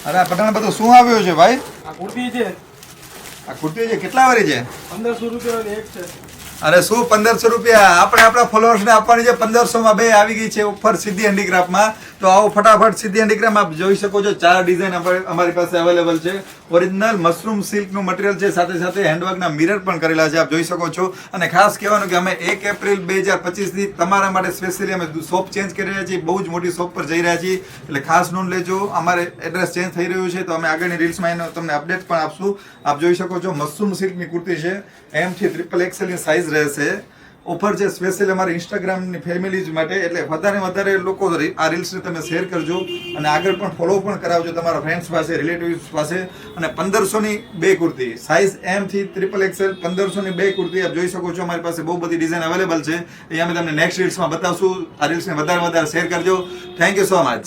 અરે આ પઠાણ બધું શું આવ્યું છે ભાઈ? આ કુર્તી છે આ કુર્તી છે કેટલા વાળી છે? 1500 રૂપિયા એક છે. અરે શું 1500 રૂપિયા? આપણે આપણા ફોલોઅર્સને આપવાની છે. 1500 માં 2 આવી ગઈ છે ઓફર સિદ્ધિ હેન્ડીક્રાફ્ટમાં. તો આવો ફટાફટ સિદ્ધિ હેન્ડીક્રાફ્ટ આપ જોઈ શકો છો. 4 ડિઝાઇન અમારી પાસે અવેલેબલ છે. ઓરિજિનલ મશરૂમ સિલ્કનું મટીરિયલ છે, સાથે સાથે હેન્ડવર્કના મિરર પણ કરેલા છે, આપ જોઈ શકો છો. અને ખાસ કહેવાનું કે અમે 1 એપ્રિલ 2025 થી તમારા માટે સ્પેશિયલી અમે શોપ ચેન્જ કરી રહ્યા છીએ. બહુ જ મોટી શોપ પર જઈ રહ્યા છીએ, એટલે ખાસ નોંધ લેજો. અમારે એડ્રેસ ચેન્જ થઈ રહ્યું છે, તો અમે આગળની રીલ્સમાં એનો તમને અપડેટ પણ આપશું. આપ જોઈ શકો છો મશરૂમ સિલ્કની કુર્તી છે, M થી XXL ની સાઇઝ રહેશે. ઓફર છે સ્પેશિયલ અમારી ઇન્સ્ટાગ્રામની ફેમિલીઝ માટે, એટલે વધારે લોકો આ રીલ્સને તમે શેર કરજો અને આગળ પણ ફોલો પણ કરાવજો તમારા ફ્રેન્ડ્સ પાસે, રિલેટિવ્સ પાસે. અને 1500ની 2 કુર્તી, સાઇઝ M થી XXL, 1500ની 2 કુર્તી આપ જોઈ શકો છો. અમારી પાસે બહુ બધી ડિઝાઇન અવેલેબલ છે, એ અમે તમને નેક્સ્ટ રીલ્સમાં બતાવશું. આ રીલ્સને વધારે શેર કરજો. Thank you so much.